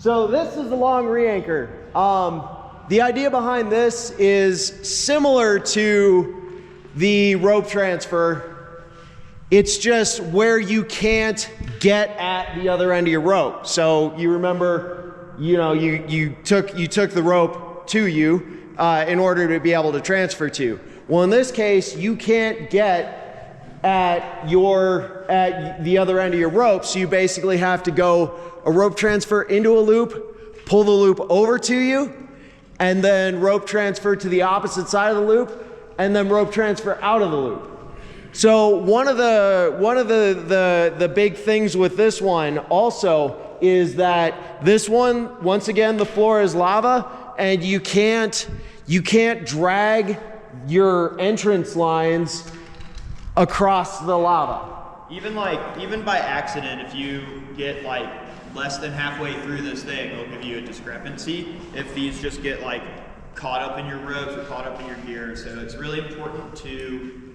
So this is the long re-anchor. The idea behind this is similar to the rope transfer. It's just where you can't get at the other end of your rope. So you remember, you took the rope to you in order to be able to transfer to. Well, in this case, you can't get at the other end of your rope, so you basically have to go a rope transfer into a loop, pull the loop over to you, and then rope transfer to the opposite side of the loop, and then rope transfer out of the loop. So one of the big things with this one also is that this one, once again, the floor is lava, and you can't drag your entrance lines across the lava. Even by accident, if you get like less than halfway through this thing, it'll give you a discrepancy if these just get like caught up in your ropes or caught up in your gear. So it's really important to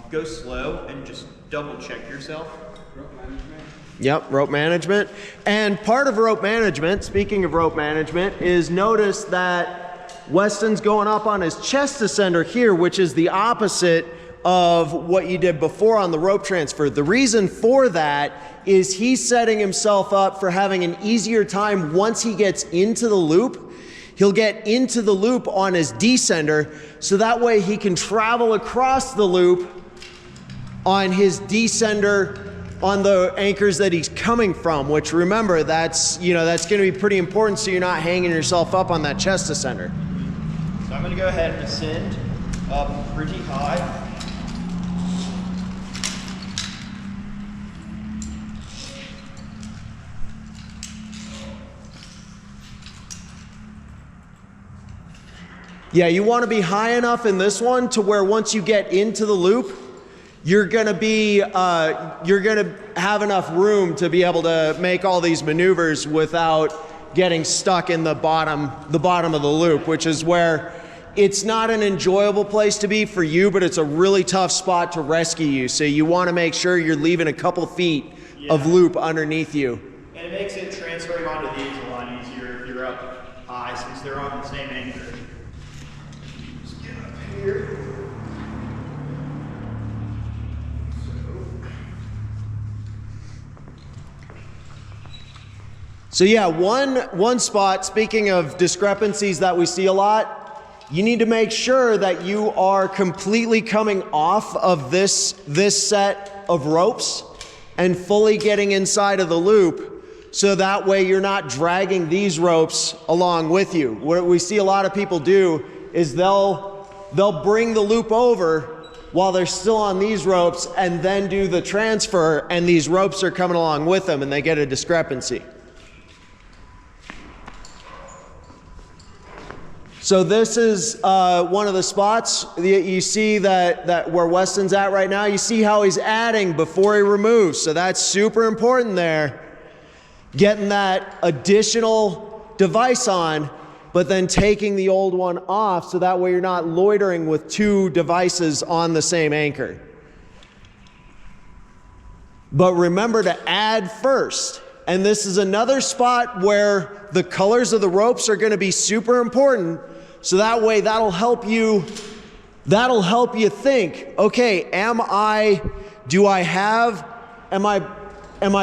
go slow and just double check yourself. Rope management. Yep, rope management. And part of rope management, speaking of rope management, is notice that Weston's going up on his chest ascender here, which is the opposite of what you did before on the rope transfer. The reason for that is he's setting himself up for having an easier time once he gets into the loop. He'll get into the loop on his descender, so that way he can travel across the loop on his descender on the anchors that he's coming from, which remember, that's going to be pretty important so you're not hanging yourself up on that chest ascender. So I'm going to go ahead and ascend up pretty high. Yeah, you want to be high enough in this one to where once you get into the loop, you're going to have enough room to be able to make all these maneuvers without getting stuck in the bottom of the loop, which is where it's not an enjoyable place to be for you, but it's a really tough spot to rescue you. So you want to make sure you're leaving a couple feet of loop underneath you. And it makes it transferring onto these a lot easier if you're up high, since they're on the same anchor. Just get up here. So yeah, one spot, speaking of discrepancies that we see a lot, you need to make sure that you are completely coming off of this set of ropes and fully getting inside of the loop, so that way you're not dragging these ropes along with you. What we see a lot of people do is they'll bring the loop over while they're still on these ropes and then do the transfer, and these ropes are coming along with them and they get a discrepancy. So this is one of the spots you see that where Weston's at right now. You see how he's adding before he removes. So that's super important there. Getting that additional device on, but then taking the old one off, so that way you're not loitering with two devices on the same anchor. But remember to add first. And this is another spot where the colors of the ropes are going to be super important. So that way that'll help you think, okay, am I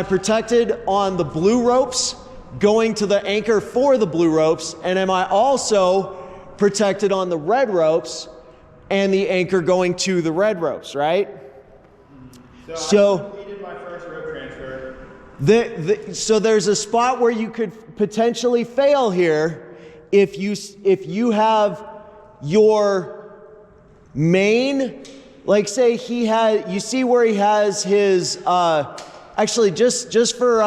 protected on the blue ropes going to the anchor for the blue ropes, and am I also protected on the red ropes and the anchor going to the red ropes, right? So I completed my first rope transfer. So there's a spot where you could potentially fail here if you have your main, like say you see where he has his, actually just for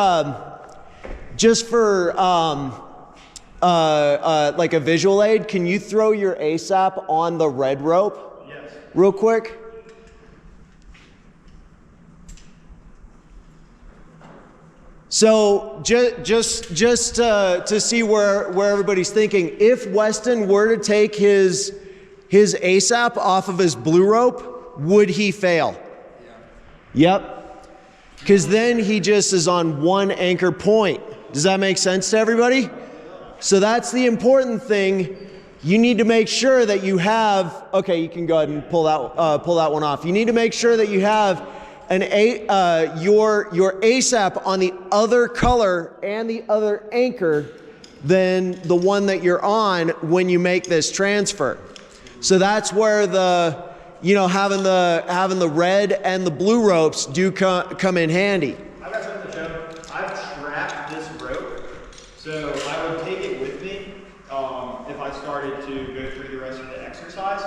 like a visual aid, can you throw your ASAP on the red rope? Yes. Real quick? So just to see where everybody's thinking, if Weston were to take his ASAP off of his blue rope, would he fail? Yeah. Yep. Because then he just is on one anchor point. Does that make sense to everybody? So that's the important thing. You need to make sure that you have, okay, you can go ahead and pull that one off. You need to make sure that you have your ASAP on the other color and the other anchor than the one that you're on when you make this transfer. So that's where the, having the red and the blue ropes do come in handy. I've got something to show. I've trapped this rope, so I would take it with me if I started to go through the rest of the exercise.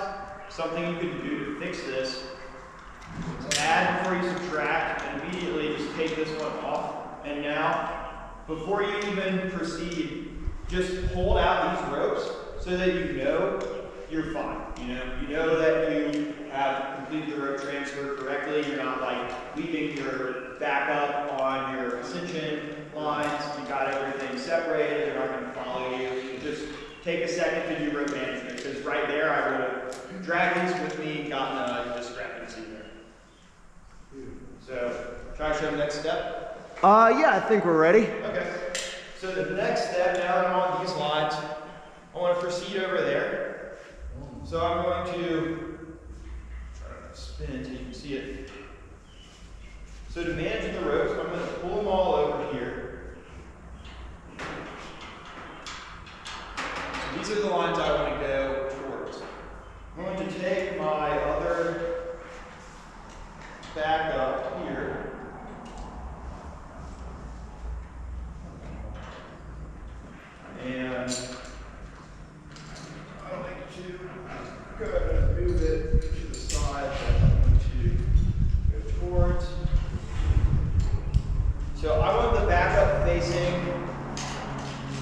Something you could do to fix this is add before you subtract, and immediately just take this one off. And now, before you even proceed, just hold out these ropes so that you know you're fine. You know that you have completed the rope transfer correctly. You're not like leaving your back up on your ascension lines. You got everything separated. They're not going to follow you. Just take a second to do rope management, because right there I would have dragged these with me, gotten a discrepancy there. So try to show the next step. Yeah, I think we're ready. Okay. So the next step, now that I'm on these lines, I want to proceed over there. So I'm going to try to spin so you can see it. So to manage the ropes, I'm going to pull them all over here. So these are the lines I want to go towards. I'm going to take my other back up here. And I like to go ahead and move it to the side that I'm going to go towards. So I want the backup facing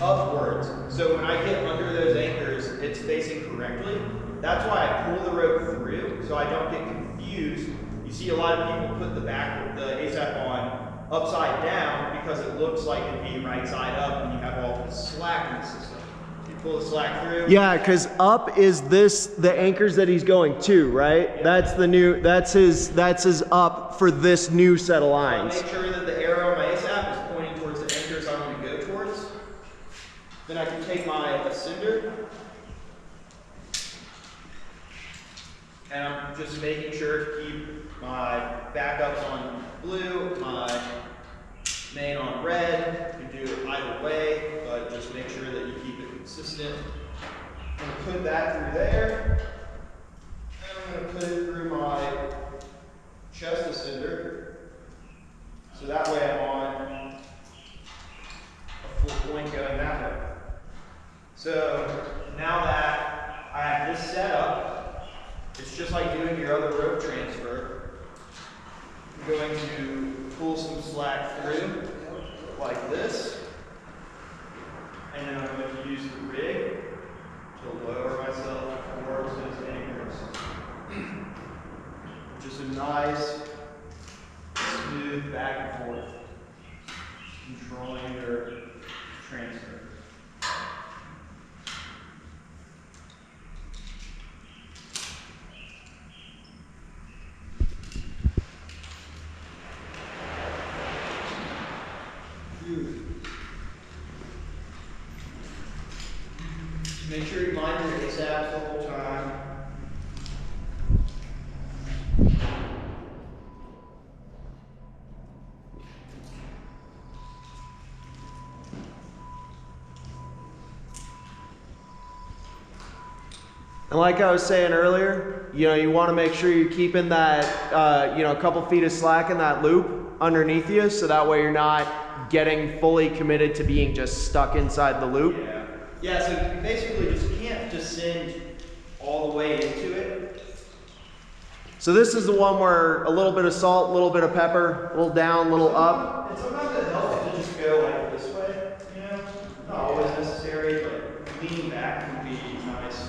upwards. So when I get under those anchors, it's facing correctly. That's why I pull the rope through so I don't get confused. You see a lot of people put the ASAP on upside down because it looks like it'd be right side up and you have all this slack in the system. So you pull the slack through. Yeah, because up is the anchors that he's going to, right? Yeah. That's his up for this new set of lines. So make sure that the arrow on my ASAP is pointing towards the anchors I want to go towards. Then I can take my ascender and I'm just making sure to keep my backups on blue, my main on red. You can do it either way, but just make sure that you keep it consistent. I'm going to put that through there. And I'm going to put it through my chest ascender. So that way I'm on a full point going that way. So now that I have this set up, it's just like doing your other rope transfer. I'm going to pull some slack through like this. And then I'm going to use the rig to lower myself towards those anchors. Just a nice, smooth back and forth, controlling your transfer. Make sure you mind your ASAPs the whole time. And like I was saying earlier, you want to make sure you're keeping that, a couple feet of slack in that loop underneath you, so that way you're not getting fully committed to being just stuck inside the loop. Yeah, so you basically just can't descend all the way into it. So this is the one where a little bit of salt, a little bit of pepper, a little down, a little up. And sometimes it helps to just go like this way, Not always necessary, but leaning back can be nice.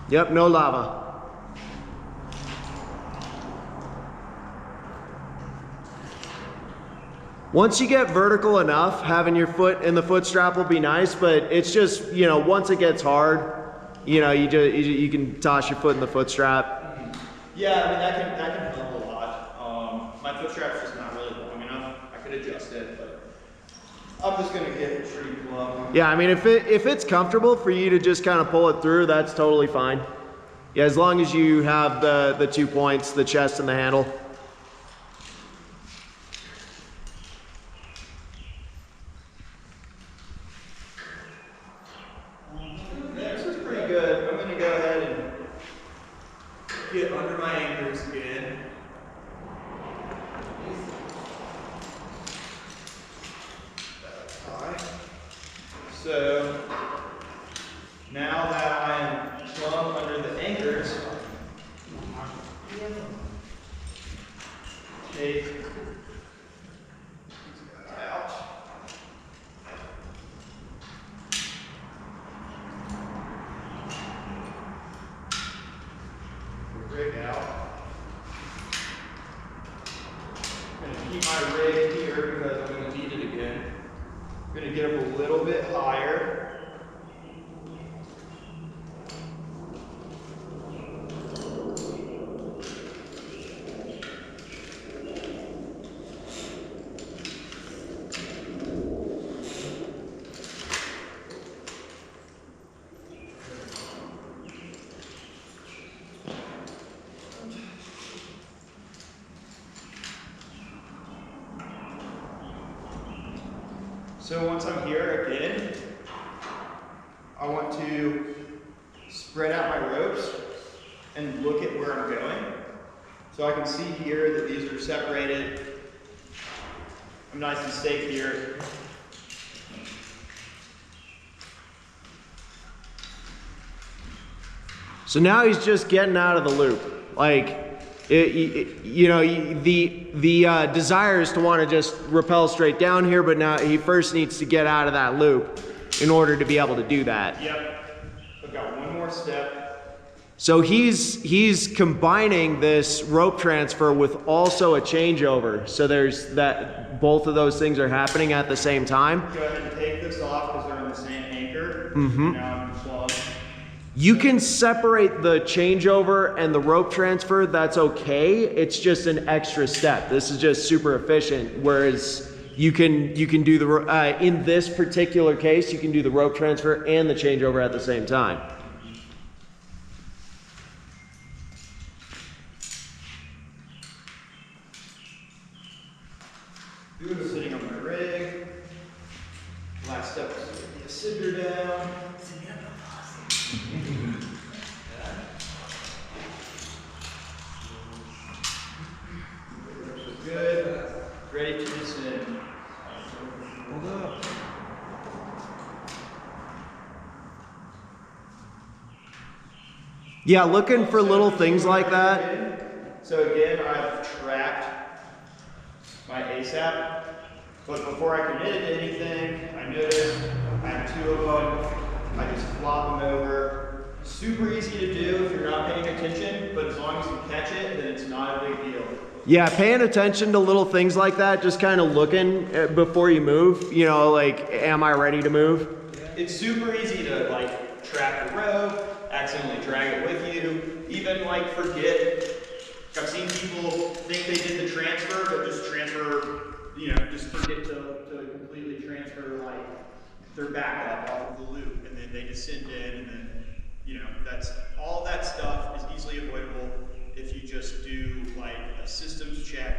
Yep, no lava. Once you get vertical enough, having your foot in the foot strap will be nice, but it's just, once it gets hard, You know, you can toss your foot in the foot strap. Yeah, I mean that can help a lot. My foot strap's just not really long enough. I could adjust it, but I'm just gonna get it pretty plumb. Yeah, I mean if it's comfortable for you to just kind of pull it through, that's totally fine. Yeah, as long as you have the 2 points, the chest and the handle. This is pretty good. I'm gonna go ahead and get under my anchors again. Alright. So now that I'm plumb under the anchors, take these guys out. Rig out. I'm going to keep my rig here because I'm going to need it again. I'm going to get up a little bit higher. So once I'm here again, I want to spread out my ropes and look at where I'm going. So I can see here that these are separated. I'm nice and safe here. So now he's just getting out of the loop. Like, you know, the desire is to want to just rappel straight down here, but now he first needs to get out of that loop in order to be able to do that. Yep. I've got one more step. So he's combining this rope transfer with also a changeover. So there's that, both of those things are happening at the same time. Go ahead and take this off because they're on the same anchor. Mm-hmm. Now I'm plumb. You can separate the changeover and the rope transfer, that's okay. It's just an extra step. This is just super efficient, whereas you can do the, in this particular case, you can do the rope transfer and the changeover at the same time. Sitting on my rig. Last step is to get the cinder down. Good. Ready to descend. Hold up. Yeah, looking for little things like that. So again, I've tracked my ASAP, but before I committed to anything, I noticed I have two of them. I just flop them over. Super easy to do if you're not paying attention, but as long as you catch it, then it's not a big deal. Yeah, paying attention to little things like that, just kind of looking before you move, you know, like, am I ready to move? It's super easy to like trap the rope, accidentally drag it with you, even like forget. I've seen people think they did the transfer, but just transfer, you know, just forget to completely transfer like their back up off of the loop, and then they descend in, and then, you know, that's all that stuff is easily avoidable if you just do like a systems check